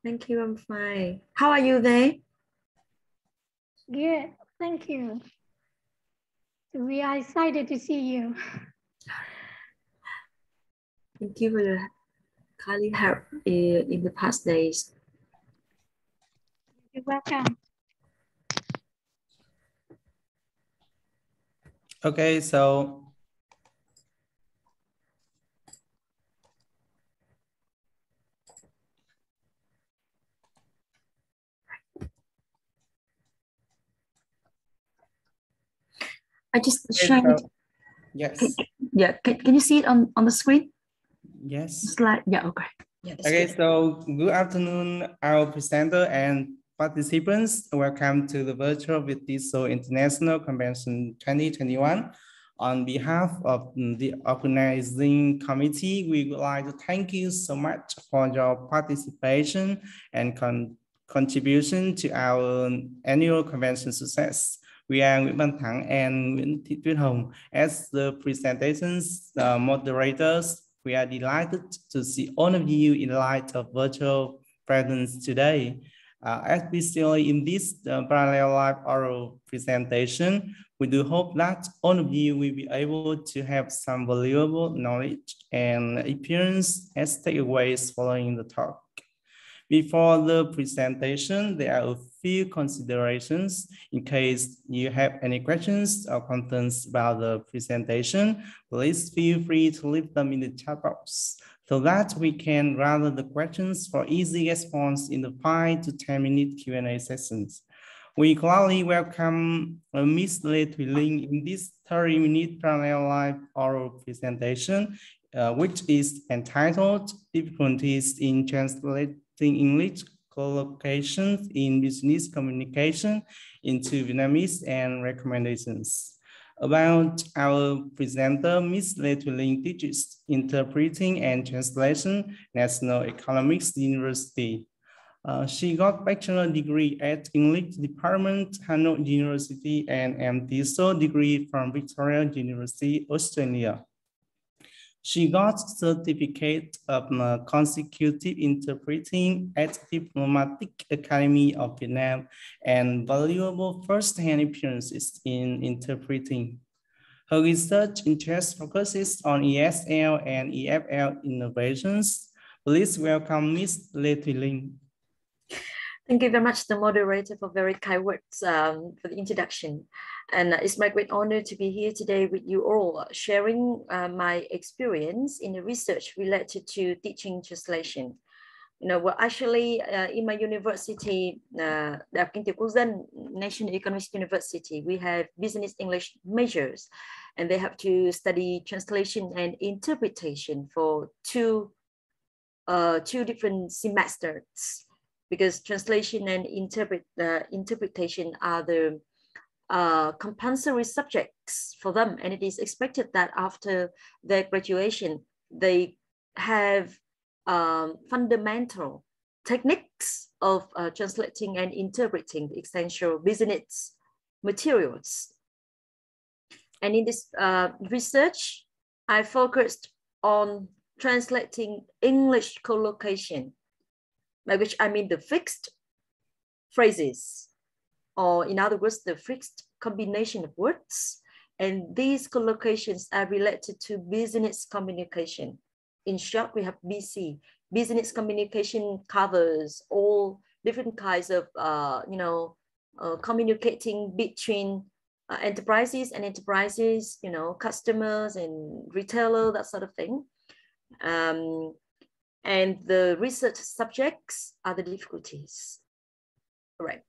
Thank you, I'm fine. How are you there? Good, thank you. We are excited to see you. Thank you for the kindly help in the past days. You're welcome. Okay, so I just shared. Yes. Can you see it on the screen? Yes. Slide. Yeah, okay. Yeah, okay, good. so good afternoon, our presenter and participants. Welcome to the virtual with TESOL International Convention 2021. On behalf of the organizing committee, we would like to thank you so much for your participation and contribution to our annual convention success. We are Nguyễn Văn Thắng and Nguyễn Thị Tuyết Hồng as the presentations moderators. We are delighted to see all of you in light of virtual presence today. Especially in this parallel live oral presentation, we do hope that all of you will be able to have some valuable knowledge and experience as takeaways following the talk. Before the presentation, there are a few considerations. In case you have any questions or concerns about the presentation, please feel free to leave them in the chat box so that we can gather the questions for easy response in the 5 to 10 minute Q&A sessions. We gladly welcome Ms. Linh in this 30-minute parallel live oral presentation, which is entitled Difficulties in Translating English Collocations in Business Communication into Vietnamese and Recommendations. About our presenter, Ms. Linh teaches Interpreting and Translation, National Economics University. She got bachelor degree at English Department, Hanoi University, and MDiso degree from Victoria University, Australia. She got certificate of consecutive interpreting at Diplomatic Academy of Vietnam and valuable first-hand experiences in interpreting. Her research interest focuses on ESL and EFL innovations. Please welcome Ms. Linh. Thank you very much, the moderator, for very kind words for the introduction. And it's my great honor to be here today with you all, sharing my experience in the research related to teaching translation. Well, actually, in my university, Đại học Kinh tế Quốc dân, National Economics University, we have business English majors, and they have to study translation and interpretation for two different semesters, because translation and interpretation are the compulsory subjects for them, and it is expected that after their graduation, they have fundamental techniques of translating and interpreting the essential business materials. And in this research, I focused on translating English collocation, by which I mean the fixed phrases, or in other words, the fixed combination of words. And these collocations are related to business communication. In short, we have BC. Business communication covers all different kinds of, communicating between enterprises and enterprises, customers and retailer, that sort of thing. And the research subjects are the difficulties. All right.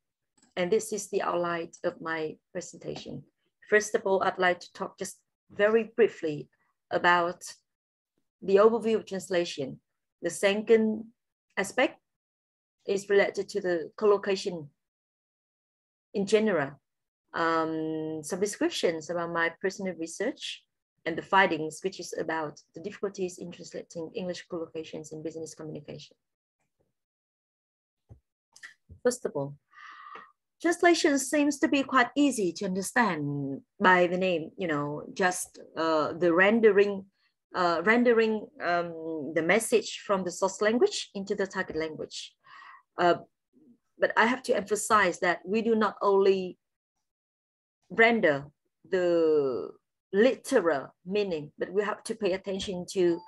And this is the outline of my presentation. First of all, I'd like to talk just very briefly about the overview of translation. The second aspect is related to the collocation in general. Some descriptions about my personal research and the findings, which is about the difficulties in translating English collocations in business communication. First of all, translation seems to be quite easy to understand by the name, just the rendering the message from the source language into the target language. But I have to emphasize that we do not only render the literal meaning, but we have to pay attention to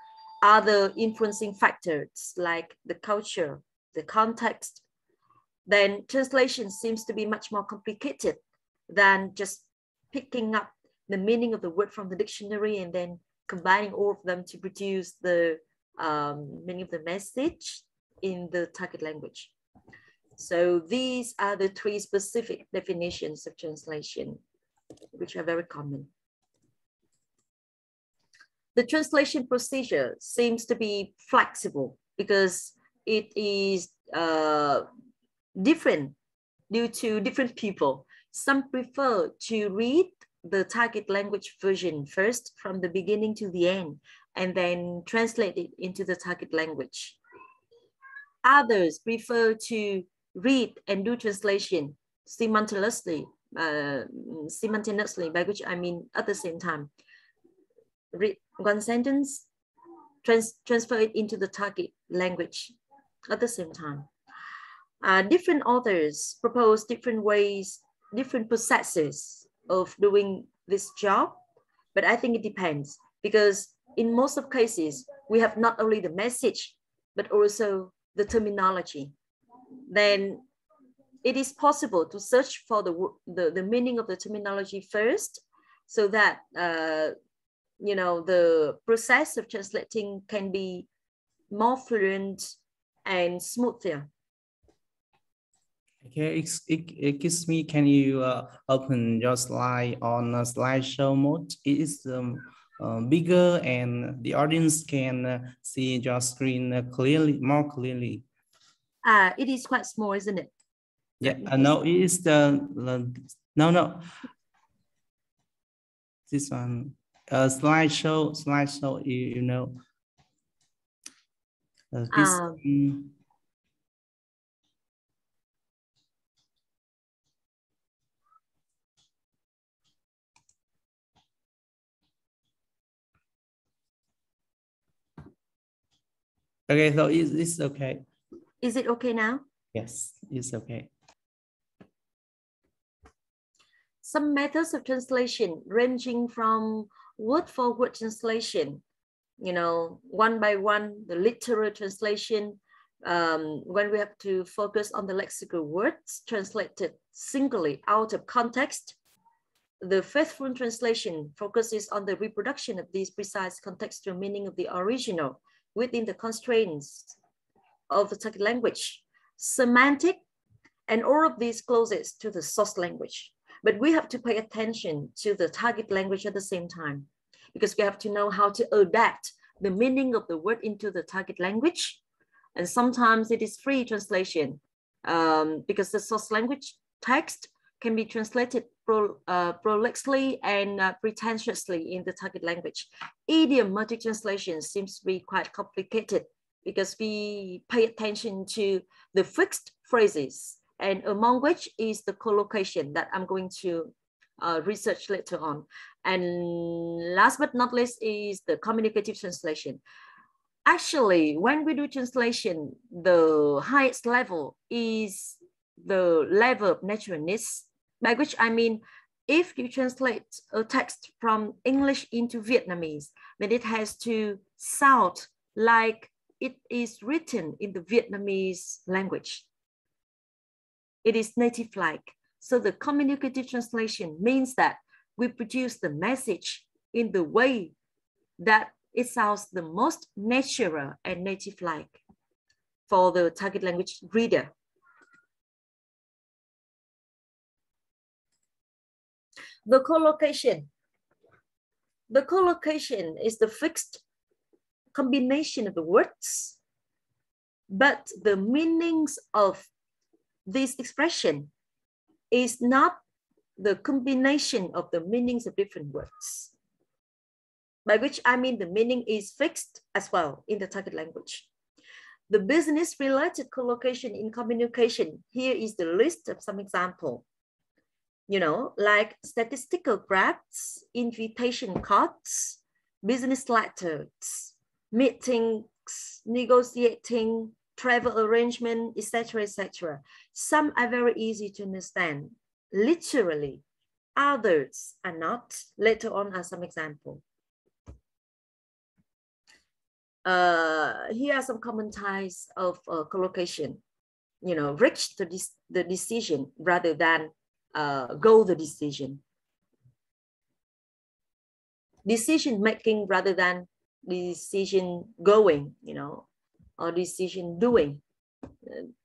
other influencing factors like the culture, the context. Then translation seems to be much more complicated than just picking up the meaning of the word from the dictionary and then combining all of them to produce the meaning of the message in the target language. So these are the three specific definitions of translation, which are very common. The translation procedure seems to be flexible because it is different due to different people. Some prefer to read the target language version first from the beginning to the end and then translate it into the target language. Others prefer to read and do translation simultaneously, by which I mean at the same time. Read one sentence, transfer it into the target language at the same time. Different authors propose different ways, different processes of doing this job, but I think it depends because in most of cases, we have not only the message, but also the terminology. Then it is possible to search for the meaning of the terminology first so that you know, the process of translating can be more fluent and smoother. Okay, excuse me, can you open your slide on a slideshow mode? It is bigger and the audience can see your screen clearly, more clearly. It is quite small, isn't it? Yeah, no, it is no. This one, slideshow, you know. This. Okay, so it's okay. Is it okay now? Yes, it's okay. Some methods of translation ranging from word-for-word translation, you know, one by one, the literal translation, when we have to focus on the lexical words translated singly out of context. The faithful translation focuses on the reproduction of these precise contextual meaning of the original within the constraints of the target language. Semantic, and all of these closest to the source language. But we have to pay attention to the target language at the same time, because we have to know how to adapt the meaning of the word into the target language. And sometimes it is free translation because the source language text can be translated prolixly and pretentiously in the target language. Idiomatic translation seems to be quite complicated because we pay attention to the fixed phrases, and among which is the collocation that I'm going to research later on. And last but not least is the communicative translation. Actually, when we do translation, the highest level is the level of naturalness, by which I mean, if you translate a text from English into Vietnamese, then it has to sound like it is written in the Vietnamese language. It is native-like. So the communicative translation means that we produce the message in the way that it sounds the most natural and native-like for the target language reader. The collocation. The collocation is the fixed combination of the words, but the meanings of this expression is not the combination of the meanings of different words, by which I mean the meaning is fixed as well in the target language. The business-related collocation in communication, here is the list of some example. You know, like statistical graphs, invitation cards, business letters, meetings, negotiating, travel arrangement, etc., etc. Some are very easy to understand, literally. Others are not. Later on are some example. Here are some common types of collocation. You know, reach the decision rather than go the decision. Decision making rather than decision going, you know, or decision doing.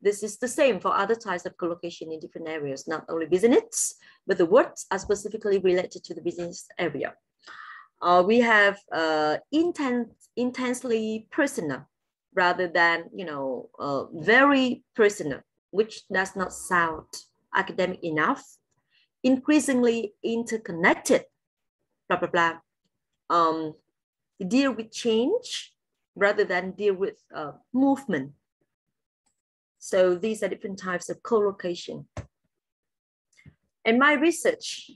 This is the same for other types of collocation in different areas, not only business, but the words are specifically related to the business area. We have intensely personal rather than, you know, very personal, which does not sound academic enough. Increasingly interconnected, blah, blah, blah. Deal with change rather than deal with movement. So these are different types of collocation. In my research,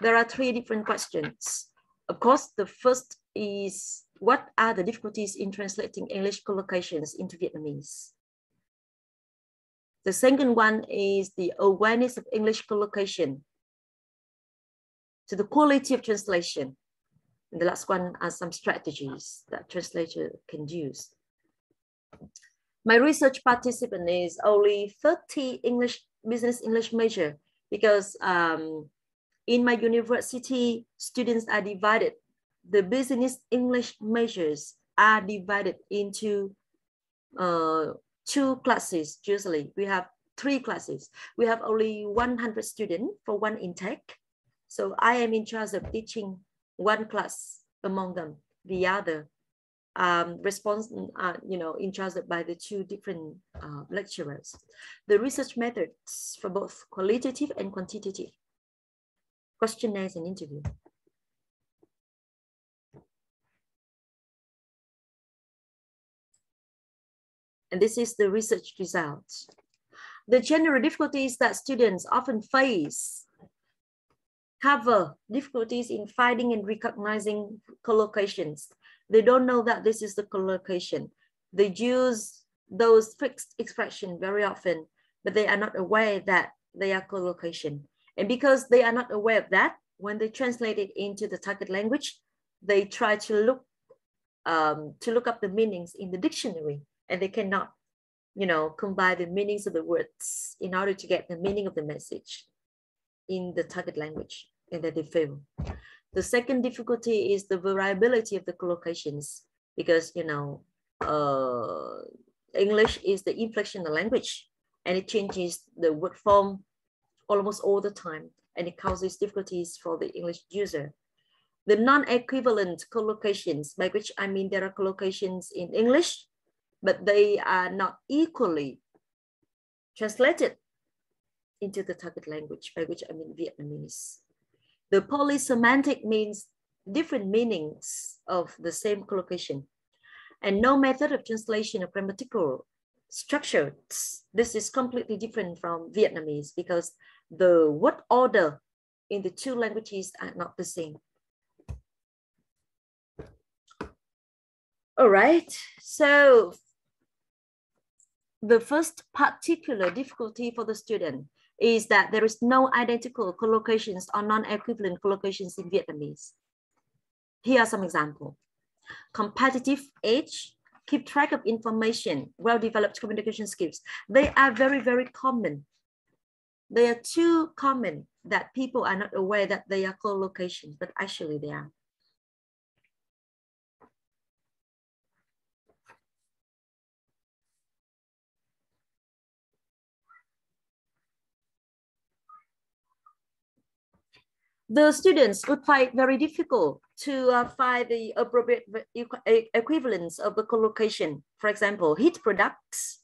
there are 3 different questions. Of course, the first is, what are the difficulties in translating English collocations into Vietnamese? The second one is the awareness of English collocation. So the quality of translation. And the last one are some strategies that translator can use. My research participant is only 30 business English major because in my university, students are divided. The business English majors are divided into 2 classes. Usually we have 3 classes. We have only 100 students for one intake. So I am in charge of teaching one class among them. The other you know, in charge by the 2 different lecturers. The research methods for both qualitative and quantitative. Questionnaires and interview. And this is the research results. The general difficulties that students often face cover difficulties in finding and recognizing collocations. They don't know that this is the collocation. They use those fixed expressions very often, but they are not aware that they are collocation. And because they are not aware of that, when they translate it into the target language, they try to look up the meanings in the dictionary, and they cannot, you know, combine the meanings of the words in order to get the meaning of the message in the target language, and then they fail. The second difficulty is the variability of the collocations, because, you know, English is the inflectional language, and it changes the word form almost all the time, and it causes difficulties for the English user. The non-equivalent collocations, by which I mean there are collocations in English, but they are not equally translated into the target language, by which I mean Vietnamese. The polysemantic means different meanings of the same collocation, and no method of translation of grammatical structures. This is completely different from Vietnamese because the word order in the 2 languages are not the same. All right, so the first particular difficulty for the student is that there is no identical collocations or non-equivalent collocations in Vietnamese. Here are some examples. Competitive edge, keep track of information, well-developed communication skills. They are very, very common. They are too common that people are not aware that they are collocations, but actually they are. The students would find it very difficult to find the appropriate equivalence of the collocation. For example, heat products,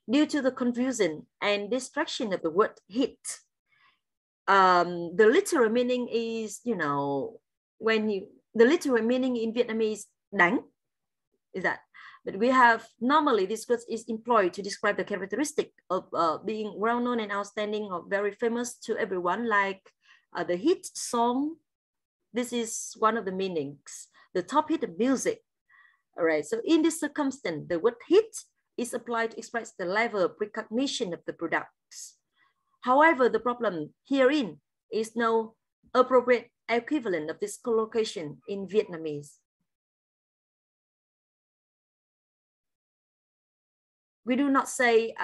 due to the confusion and distraction of the word heat. The literal meaning is, you know, the literal meaning in Vietnamese, đánh, is that. But we have, normally this word is employed to describe the characteristic of being well-known and outstanding or very famous to everyone, like the hit song. This is one of the meanings. The top hit of music. All right, so in this circumstance, the word hit is applied to express the level of recognition of the products. However, the problem herein is no appropriate equivalent of this collocation in Vietnamese. We do not say,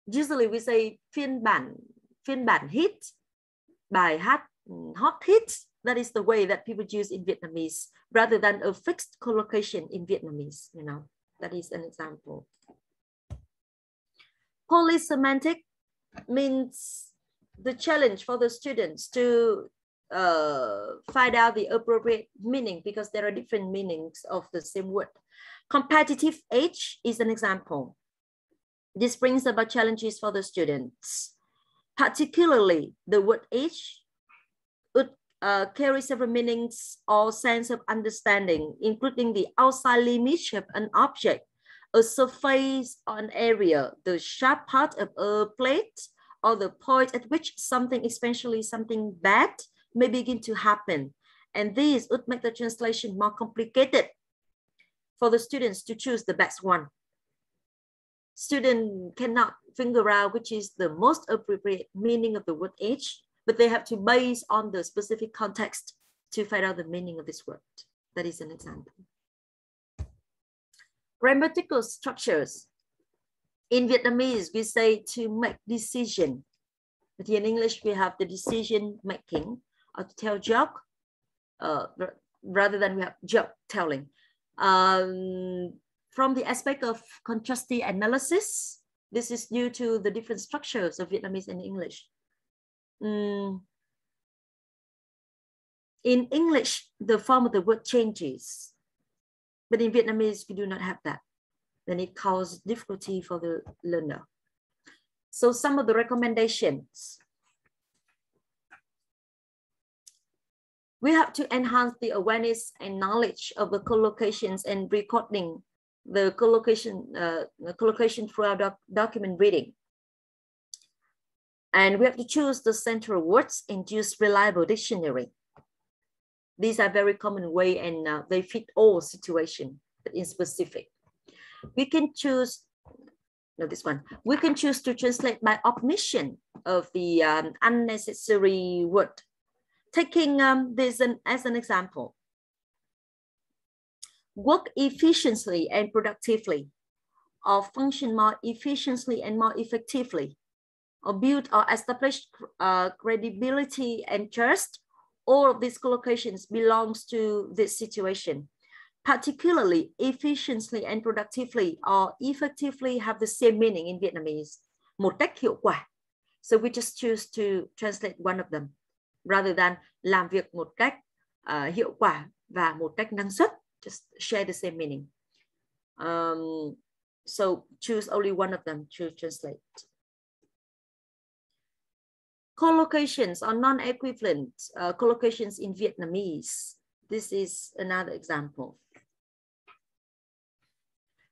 usually we say phiên bản hit, bài hát hot hit. That is the way that people use in Vietnamese rather than a fixed collocation in Vietnamese, you know, that is an example. Polysemantic means the challenge for the students to find out the appropriate meaning because there are different meanings of the same word. Competitive edge is an example. This brings about challenges for the students, particularly the word edge would carry several meanings or sense of understanding, including the outside limit of an object, a surface or an area, the sharp part of a plate, or the point at which something, especially something bad, may begin to happen. And these would make the translation more complicated for the students to choose the best one. Students cannot figure out which is the most appropriate meaning of the word edge, but they have to base on the specific context to find out the meaning of this word. That is an example. Grammatical structures. In Vietnamese, we say to make decision. But in English, we have the decision making, or to tell joke, rather than we have joke telling. From the aspect of contrastive analysis, this is due to the different structures of Vietnamese and English. In English, the form of the word changes, but in Vietnamese, we do not have that. Then it causes difficulty for the learner. So some of the recommendations. We have to enhance the awareness and knowledge of the collocations and recording the collocation throughout document reading. And we have to choose the central words and use reliable dictionary. These are very common way and they fit all situations, but in specific. We can choose, no, this one. We can choose to translate by omission of the unnecessary word. Taking this as an example. Work efficiently and productively, or function more efficiently and more effectively, or build or establish credibility and trust. All of these collocations belongs to this situation. Particularly, efficiently and productively or effectively have the same meaning in Vietnamese. Một cách hiệu quả. So we just choose to translate one of them rather than làm việc một cách hiệu quả và một cách năng suất. Just share the same meaning. So choose only one of them to translate. Collocations or non-equivalent collocations in Vietnamese. This is another example.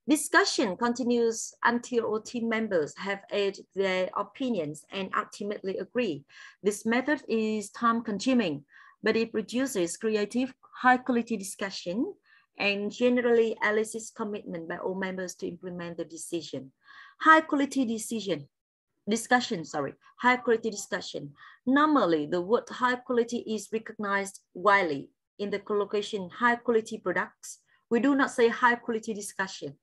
Discussion continues until all team members have aired their opinions and ultimately agree. This method is time-consuming, but it produces creative, high-quality discussion and generally elicits commitment by all members to implement the decision. High-quality discussion. High-quality discussion. Normally, the word high-quality is recognized widely in the collocation high-quality products. We do not say high-quality discussion.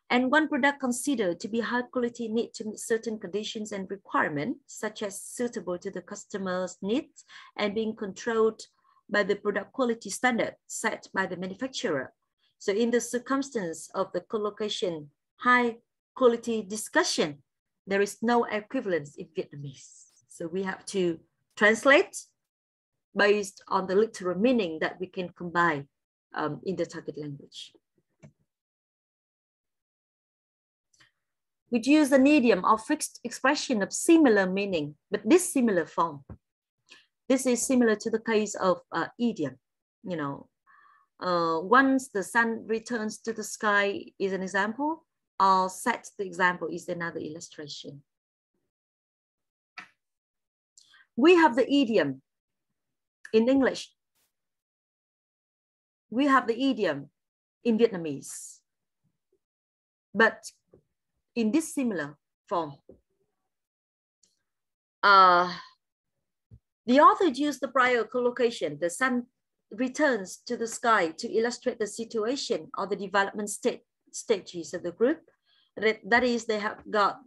And one product considered to be high quality needs to meet certain conditions and requirements, such as suitable to the customer's needs and being controlled by the product quality standard set by the manufacturer. So in the circumstance of the collocation high quality discussion, there is no equivalence in Vietnamese. So we have to translate based on the literal meaning that we can combine in the target language. We use an idiom or fixed expression of similar meaning, but this similar form. This is similar to the case of idiom. You know, once the sun returns to the sky is an example, or set the example is another illustration. We have the idiom in English. We have the idiom in Vietnamese, but in this similar form. The author used the prior collocation, the sun returns to the sky, to illustrate the situation or the development stages of the group. That is, they have got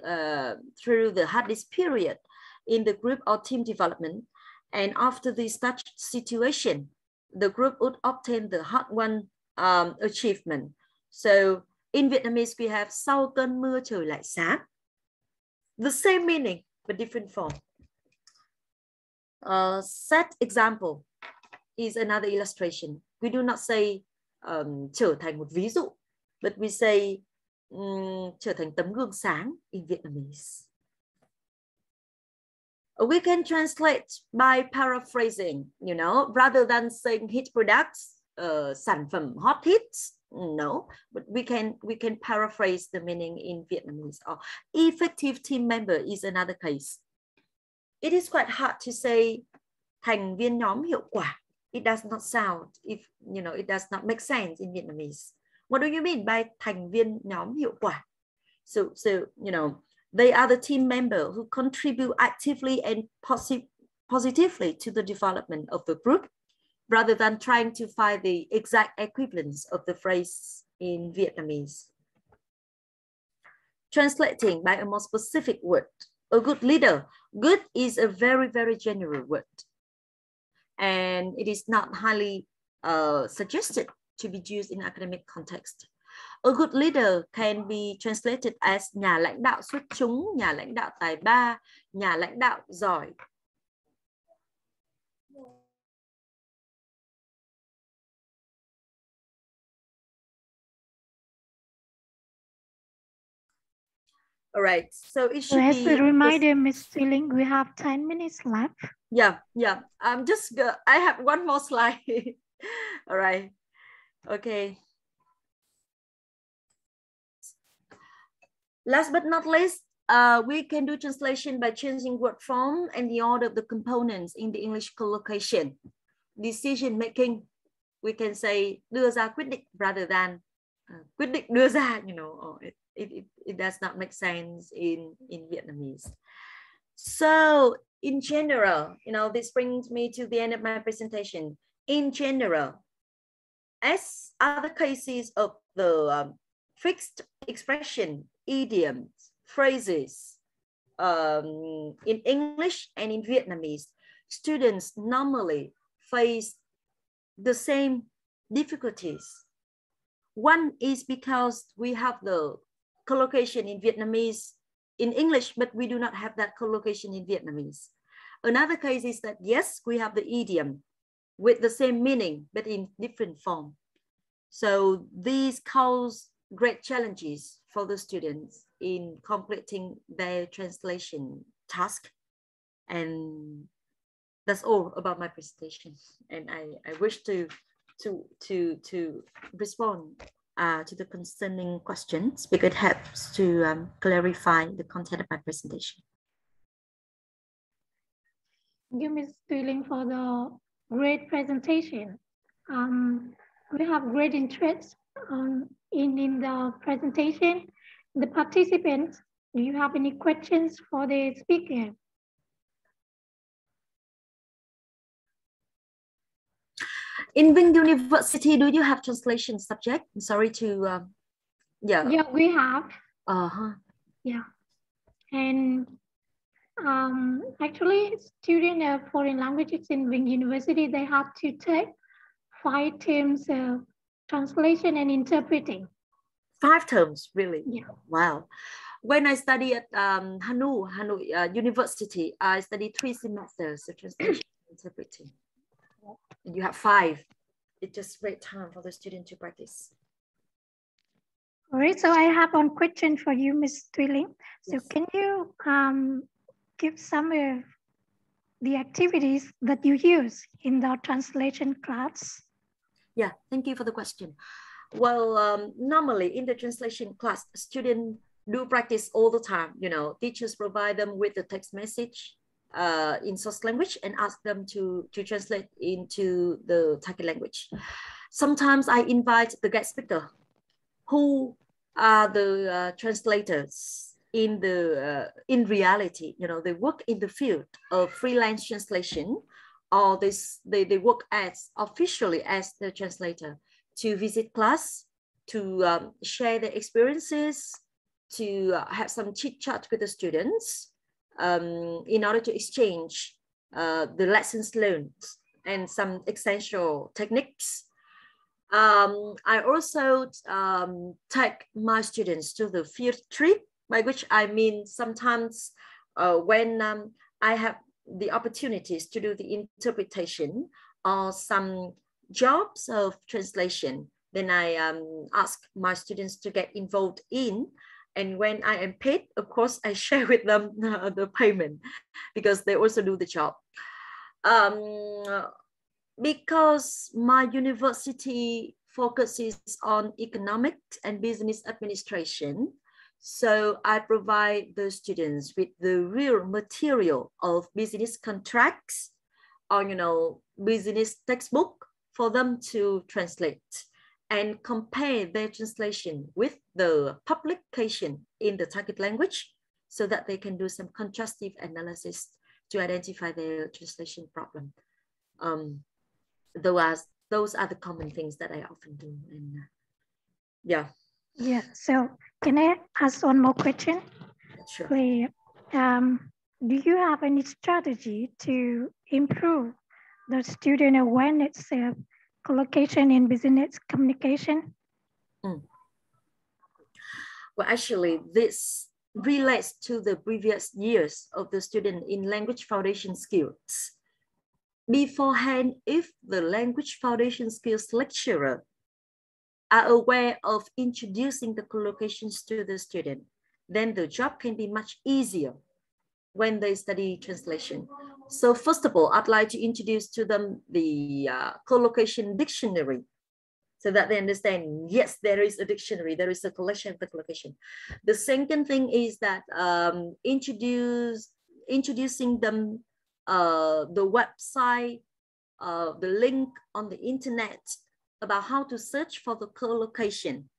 through the hardest period in the group or team development. And after this situation, the group would obtain the hard won achievement. So in Vietnamese, we have sau cơn mưa trời lại sáng. The same meaning, but different form. Set example is another illustration. We do not say trở thành một ví dụ, but we say trở thành tấm gương sáng in Vietnamese. We can translate by paraphrasing, you know, rather than saying hit products, sản phẩm hot hits. No, but we can paraphrase the meaning in Vietnamese. Or effective team member is another case. It is quite hard to say thành viên nhóm hiệu quả. It does not sound, if you know, it does not make sense in Vietnamese. What do you mean by thành viên nhóm hiệu quả? So you know, they are the team member who contribute actively and positively to the development of the group, rather than trying to find the exact equivalence of the phrase in Vietnamese. Translating by a more specific word, a good leader. Good is a very, very general word, and it is not highly suggested to be used in academic context. A good leader can be translated as nhà lãnh đạo xuất chúng, nhà lãnh đạo tài ba, nhà lãnh đạo giỏi. All right, so it should as be a reminder, Ms. Linh, we have 10 minutes left. Yeah. I'm just I have one more slide. All right. Okay. Last but not least, we can do translation by changing word form and the order of the components in the English collocation. Decision making, we can say đưa ra quyết định rather than quyết định đưa ra, you know, or it does not make sense in Vietnamese. So in general, you know, this brings me to the end of my presentation. In general, as other cases of the fixed expression, idioms, phrases in English and in Vietnamese, students normally face the same difficulties. One is because we have the collocation in Vietnamese, in English, but we do not have that collocation in Vietnamese. Another case is that, yes, we have the idiom with the same meaning, but in different form. So these cause great challenges for the students in completing their translation task. And that's all about my presentation. And I wish to respond to the concerning questions, because it helps to clarify the content of my presentation. Thank you, Ms. Linh, for the great presentation. We have great interest in the presentation. The participants, do you have any questions for the speaker? In Vinh University, do you have translation subject? I'm sorry to, yeah. Yeah, we have. Yeah. And actually, students of foreign languages in Vinh University, they have to take 5 terms of translation and interpreting. 5 terms, really? Yeah. Wow. When I studied at Hanoi University, I studied 3 semesters of translation and interpreting. And you have 5. It's just great time for the student to practice. All right, so I have one question for you, Ms. Linh. So yes. Can you give some of the activities that you use in the translation class? Yeah, thank you for the question. Well, normally in the translation class, students do practice all the time. You know, teachers provide them with the text message in source language and ask them to translate into the target language. Sometimes I invite the guest speaker who are the translators in in reality. You know, they work in the field of freelance translation, or they work as officially as the translator, to visit class, to share their experiences, to have some chit chat with the students, in order to exchange the lessons learned and some essential techniques. I also take my students to the field trip, by which I mean sometimes when I have the opportunities to do the interpretation or some jobs of translation, then I ask my students to get involved in. And when I am paid, of course, I share with them the payment, because they also do the job. Because my university focuses on economics and business administration, so I provide the students with the real material of business contracts or, you know, business textbook for them to translate and compare their translation with the publication in the target language, so that they can do some contrastive analysis to identify their translation problem. Those are the common things that I often do. And yeah. So can I ask one more question? Sure. Do you have any strategy to improve the student awareness of collocation in business communication? Well, actually, this relates to the previous years of the student in language foundation skills. Beforehand, if the language foundation skills lecturer are aware of introducing the collocations to the student, then the job can be much easier when they study translation. So first of all, I'd like to introduce to them the collocation dictionary, so that they understand, yes, there is a dictionary, there is a collection of the collocation. The second thing is that introducing them the website, the link on the internet about how to search for the collocation.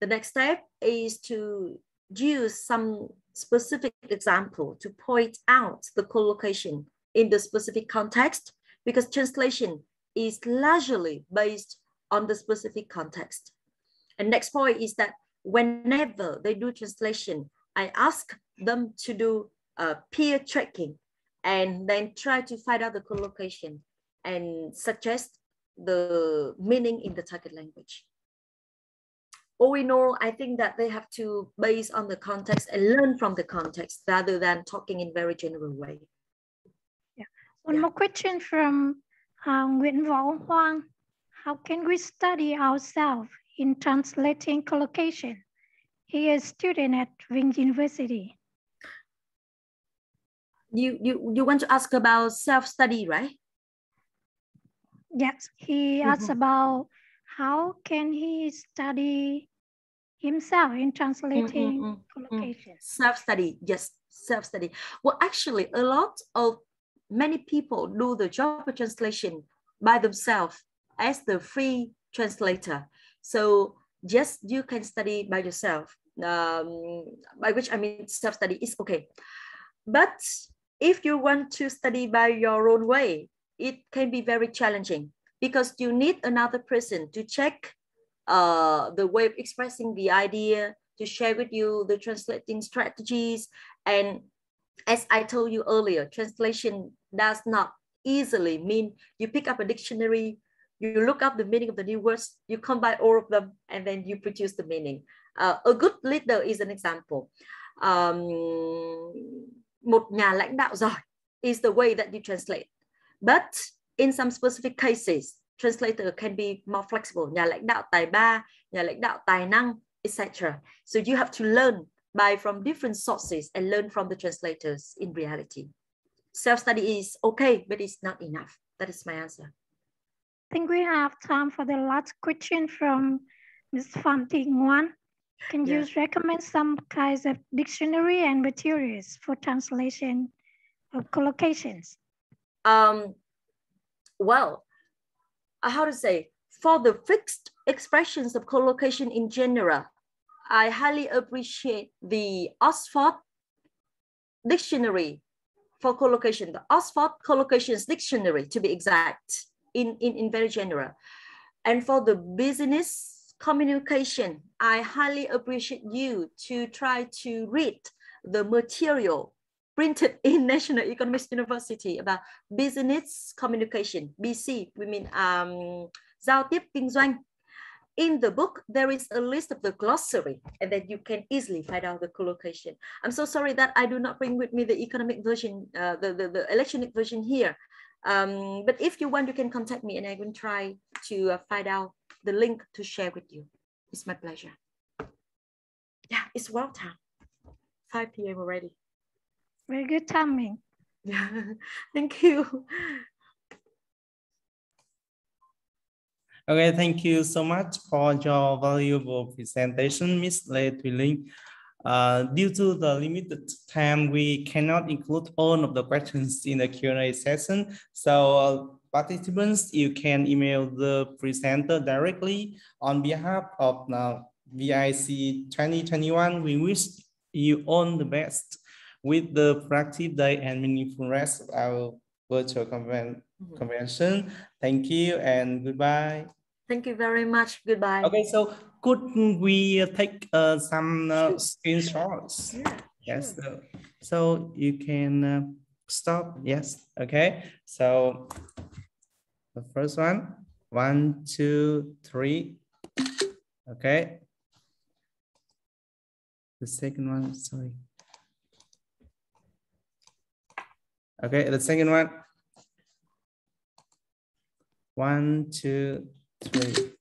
The next step is to use some specific example to point out the collocation in the specific context, because translation is largely based on the specific context. And next point is that whenever they do translation, I ask them to do peer tracking and then try to find out the collocation and suggest the meaning in the target language. All in all, I think that they have to base on the context and learn from the context rather than talking in very general way. One more question from Nguyễn Võ Hoang. How can we study ourselves in translating collocation? He is a student at Vinh University. You want to ask about self-study, right? Yes, he asks about how can he study himself in translating collocation. Self-study, yes, self-study. Well, actually, many people do the job of translation by themselves as the free translator. So yes, you can study by yourself, by which I mean self-study is okay. But if you want to study by your own way, it can be very challenging, because you need another person to check the way of expressing the idea, to share with you the translating strategies. And as I told you earlier, translation does not easily mean you pick up a dictionary, you look up the meaning of the new words, you combine all of them, and then you produce the meaning. A good leader is an example. Một nhà lãnh đạo giỏi is the way that you translate. But in some specific cases, translator can be more flexible. Nhà lãnh đạo tài ba, nhà lãnh đạo tài năng, etc. So you have to learn from different sources and learn from the translators in reality. Self-study is okay, but it's not enough. That is my answer. I think we have time for the last question from Ms. Phạm Thị Ngoan. Can you recommend some kinds of dictionary and materials for translation of collocations? Well, how to say? For the fixed expressions of collocation in general, I highly appreciate the Oxford Dictionary for collocation, the Oxford Collocations Dictionary to be exact, in very general. And for the business communication, I highly appreciate you to try to read the material printed in National Economics University about business communication, BC, we mean giao tiếp kinh doanh. In the book, there is a list of the glossary, and then you can easily find out the collocation. I'm so sorry that I do not bring with me the economic version, the electronic version here. But if you want, you can contact me and I will try to find out the link to share with you. It's my pleasure. Yeah, it's well time. 5 p.m. already. Very good timing. Yeah, thank you. Okay, thank you so much for your valuable presentation, Ms. Linh. Due to the limited time, we cannot include all of the questions in the Q&A session. So participants, you can email the presenter directly. On behalf of VIC 2021, we wish you all the best with the productive day and meaningful rest of our virtual convention. Thank you and goodbye. Thank you very much. Goodbye. Okay, so could we take some screenshots? Yeah, yes, sure. So you can stop. Yes, okay. So the first one, 1, 2, 3. Okay. The second one, sorry. Okay, the second one. 1, 2, 3.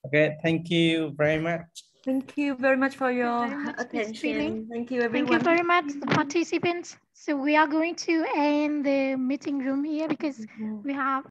Okay, thank you very much. Thank you very much for your attention. Thank you, everyone. Thank you very much, the participants. So we are going to end the meeting room here because we have